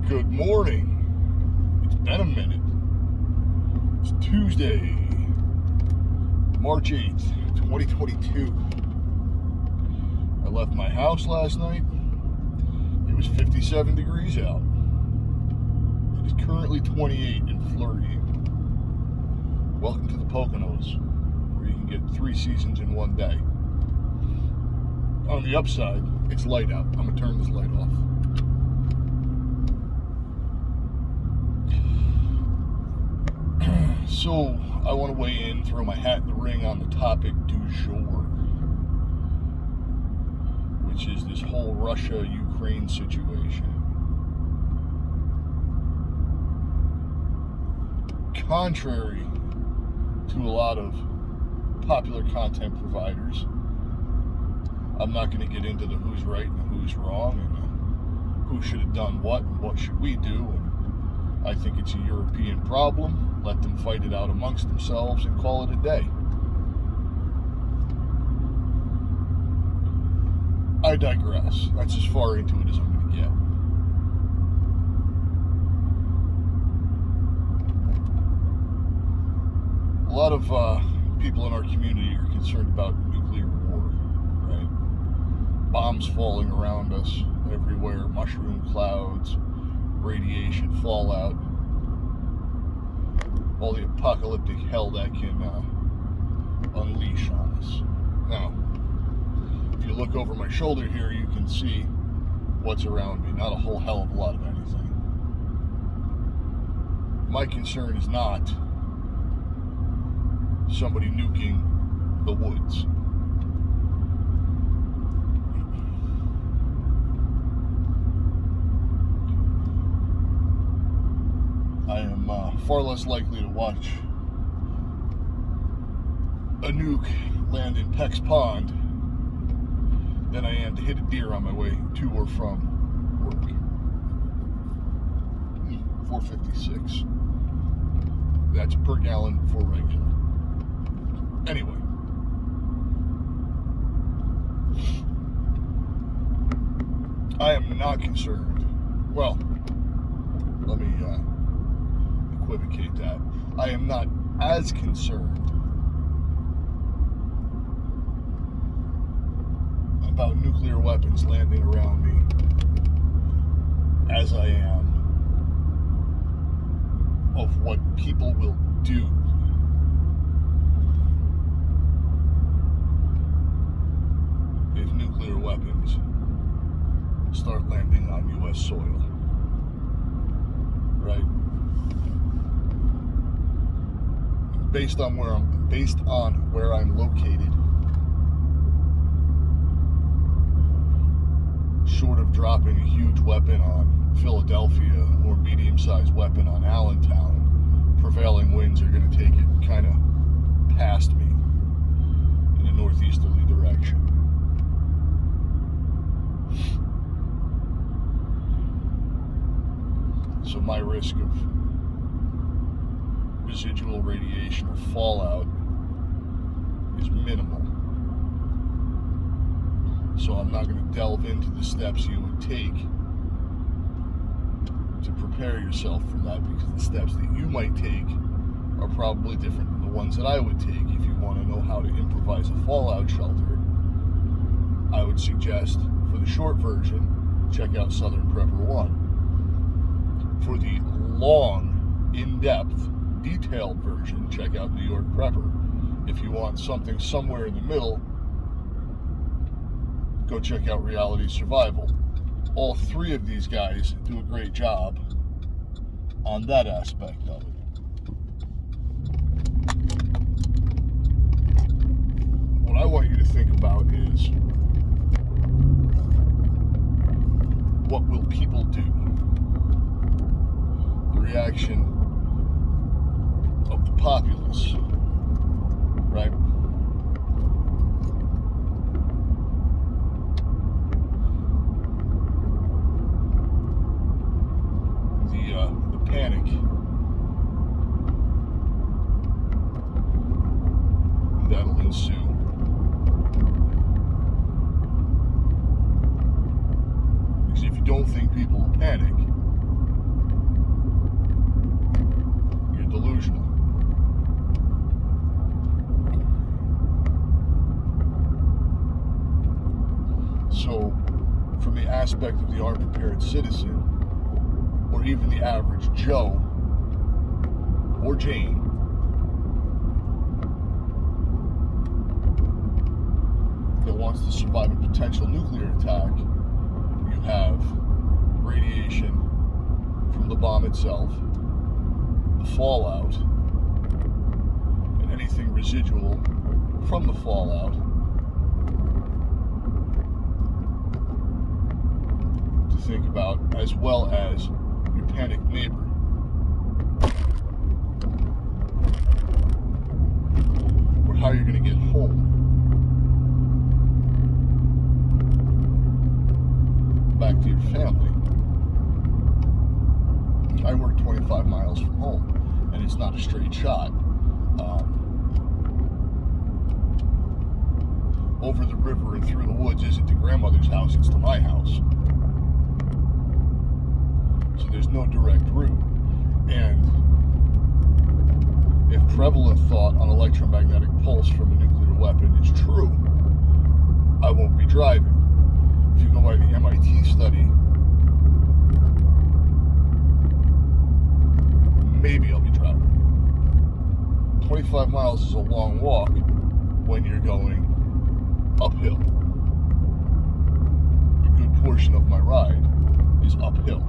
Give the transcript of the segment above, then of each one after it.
Good morning. It's been a minute. It's Tuesday, March 8th, 2022. I left my house last night. It was 57 degrees out. It is currently 28 and flurrying. Welcome to the Poconos, where you can get 3 seasons in one day. On the upside, it's light out. I'm going to turn this light off. So, I want to weigh in, throw my hat in the ring on the topic du jour, which is this whole Russia-Ukraine situation. Contrary to a lot of popular content providers, I'm not going to get into the who's right and who's wrong and who should have done what and what should we do. And I think it's a European problem. Let them fight it out amongst themselves and call it a day. I digress. That's as far into it as I'm going to get. A lot of people in our community are concerned about nuclear war, right? Bombs falling around us everywhere, mushroom clouds, radiation fallout, all the apocalyptic hell that can unleash on us. Now, if you look over my shoulder here, you can see what's around me. Not a whole hell of a lot of anything. My concern is not somebody nuking the woods. I am far less likely to watch a nuke land in Peck's Pond than I am to hit a deer on my way to or from work. 456. That's per gallon for regular. Anyway. I am not concerned. Well, let me equivocate that. I am not as concerned about nuclear weapons landing around me as I am of what people will do if nuclear weapons start landing on U.S. soil. Right? Based on where I'm located, short of dropping a huge weapon on Philadelphia or medium-sized weapon on Allentown, prevailing winds are going to take it kind of past me in a northeasterly direction. So my risk of residual radiation or fallout is minimal. So I'm not going to delve into the steps you would take to prepare yourself for that, because the steps that you might take are probably different than the ones that I would take. If you want to know how to improvise a fallout shelter, I would suggest, for the short version, check out Southern Prepper 1. For the long, in-depth, detailed version, check out New York Prepper. If you want something somewhere in the middle, go check out Reality Survival. All 3 of these guys do a great job on that aspect of it. What I want you to think about is, what will people do? The reaction of the populace, right? The panic that'll ensue. Because if you don't think people will panic, delusional. So, from the aspect of the unprepared citizen, or even the average Joe or Jane, that wants to survive a potential nuclear attack, you have radiation from the bomb itself, the fallout, and anything residual from the fallout to think about, as well as your panicked neighbor. Or how you're going to get home. Back to your family. I work 25 miles from home, and it's not a straight shot. Over the river and through the woods isn't to grandmother's house, it's to my house. So there's no direct route. And if prevalent thought on electromagnetic pulse from a nuclear weapon is true, I won't be driving. If you go by the MIT study, maybe I'll be driving. 25 miles is a long walk when you're going uphill. A good portion of my ride is uphill.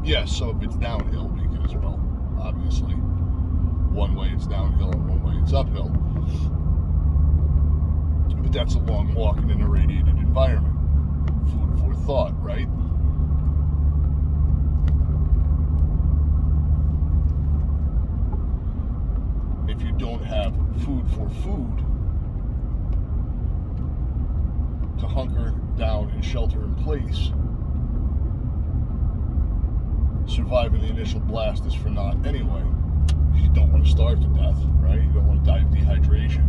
Yes, some of it's downhill because, well, obviously, one way it's downhill and one way it's uphill. But that's a long walk in an irradiated environment. Food for thought, right? If you don't have food for food to hunker down and shelter in place, surviving the initial blast is for naught anyway. You don't want to starve to death, right? You don't want to die of dehydration.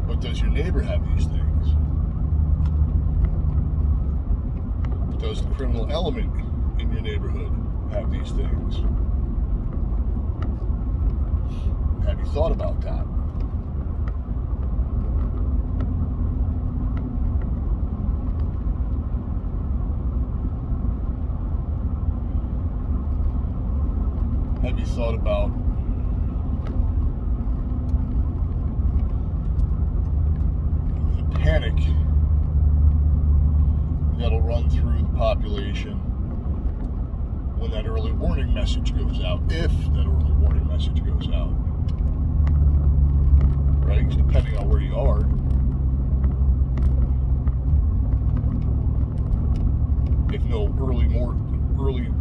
But does your neighbor have these things? Does the criminal element in your neighborhood have these things? Have you thought about that? Have you thought about the panic that'll run through the population when that early warning message goes out, if that early warning message goes out, right? Depending on where you are. If no early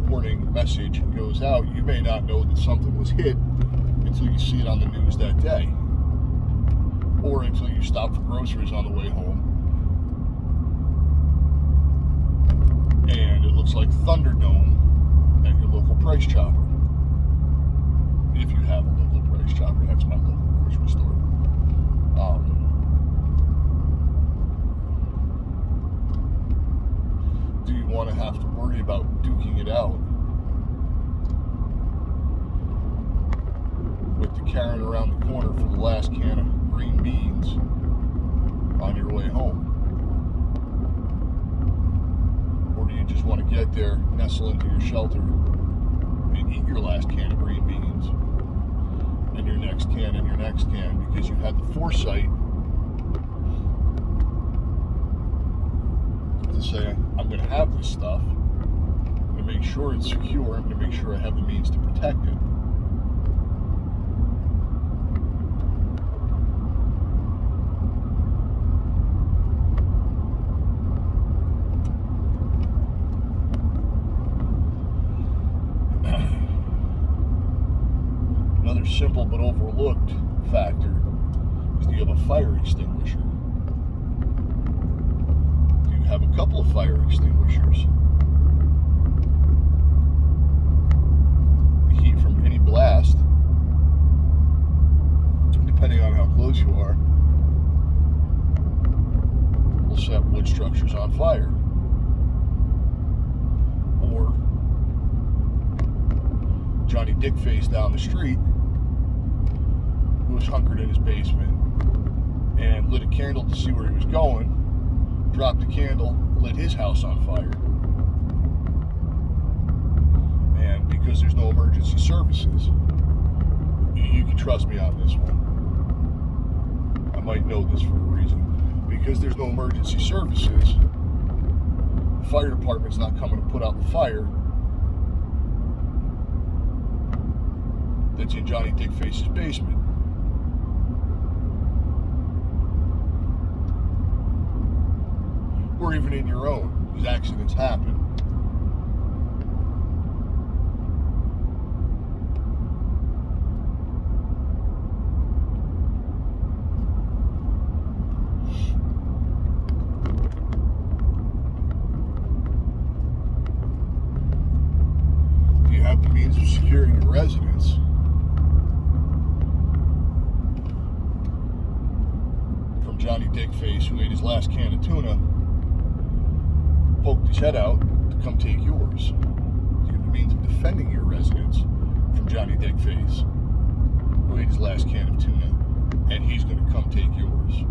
warning message goes out, you may not know that something was hit until you see it on the news that day, or until you stop for groceries on the way home and it looks like Thunderdome at your local Price Chopper. If you have a local Price Chopper, that's my local grocery store. Do you want to have to worry about duking it out with the Karen around the corner for the last can of green beans on your way home? Or do you just want to get there, nestle into your shelter, and eat your last can of green beans, and your next can, and your next can, because you had the foresight to say, I'm going to have this stuff, I'm going to make sure it's secure, I'm going to make sure I have the means to protect it. Another simple but overlooked factor is, do you have a fire extinguisher? Do you have a couple of fire extinguishers? The heat from any blast, depending on how close you are, will set wood structures on fire. Johnny Dickface down the street, who was hunkered in his basement, and lit a candle to see where he was going, dropped the candle, lit his house on fire. And because there's no emergency services, you can trust me on this one. I might know this for a reason. Because there's no emergency services, the fire department's not coming to put out the fire that's in Johnny Dickface's basement. Or even in your own, because accidents happen. Do you have the means of securing your residence? From Johnny Dickface, who ate his last can of tuna, poked his head out to come take yours? Do you have the means of defending your residence from Johnny Dickface, who ate his last can of tuna, and he's going to come take yours?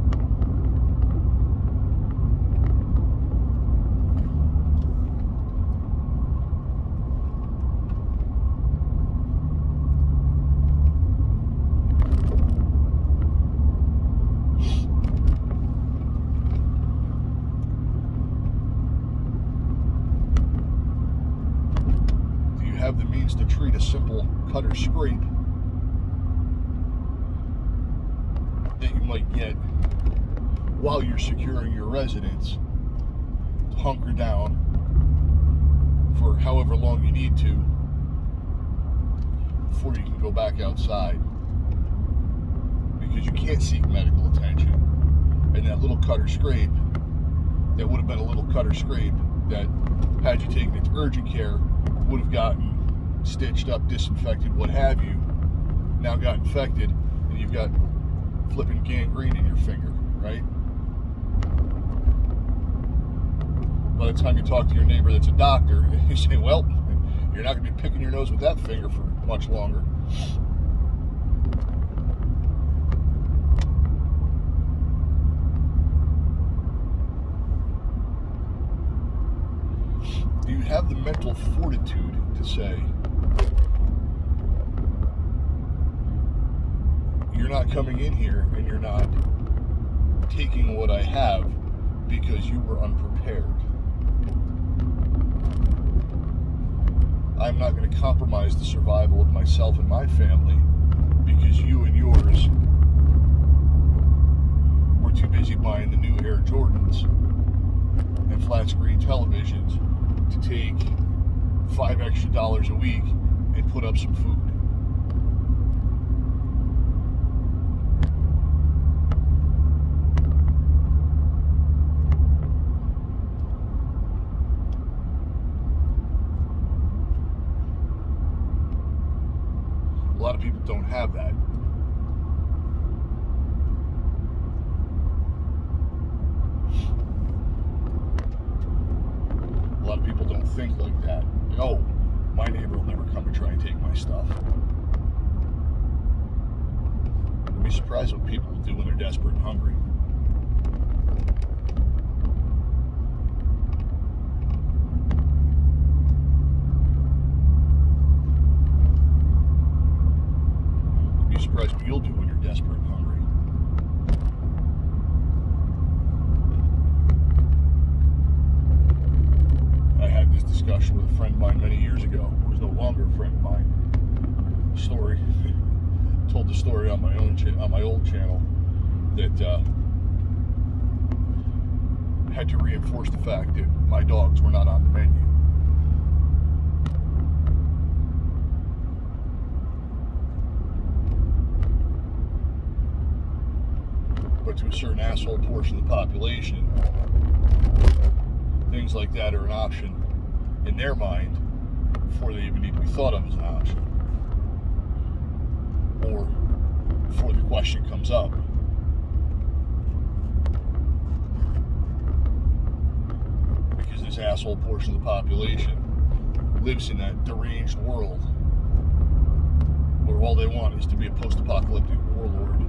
Have the means to treat a simple cut or scrape that you might get while you're securing your residence to hunker down for however long you need to before you can go back outside, because you can't seek medical attention, and that little cut or scrape that would have been a little cut or scrape that, had you taken it to urgent care, would have gotten stitched up, disinfected, what have you, now got infected, and you've got flipping gangrene in your finger, right? By the time you talk to your neighbor that's a doctor, you say, well, you're not going to be picking your nose with that finger for much longer. Do you have the mental fortitude to say, you're not coming in here and you're not taking what I have because you were unprepared? I'm not going to compromise the survival of myself and my family because you and yours were too busy buying the new Air Jordans and flat screen televisions to take $5 extra a week and put up some food. A lot of people don't have that. A lot of people don't think like that. Oh, my neighbor will never come and try and take my stuff. You'd be surprised what people do when they're desperate and hungry. You'd be surprised what you'll do when you're desperate and hungry. I had this discussion with a friend of mine many years ago, who is no longer a friend of mine. Told the story on my own on my old channel that had to reinforce the fact that my dogs were not on the menu. But to a certain asshole portion of the population, things like that are an option in their mind before they even need to be thought of as an option, or before the question comes up. Because this asshole portion of the population lives in that deranged world where all they want is to be a post-apocalyptic warlord,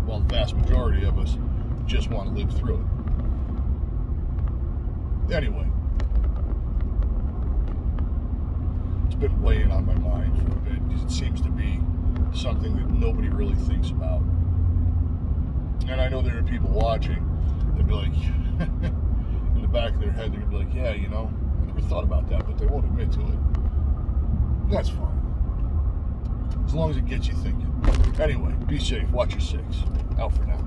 while the vast majority of us just want to live through it. Anyway, it's been weighing on my mind for a bit because it seems to be something that nobody really thinks about. And I know there are people watching that'd be like, in the back of their head, they'd be like, yeah, you know, I never thought about that, but they won't admit to it. That's fine. As long as it gets you thinking. Anyway, be safe. Watch your six. Out for now.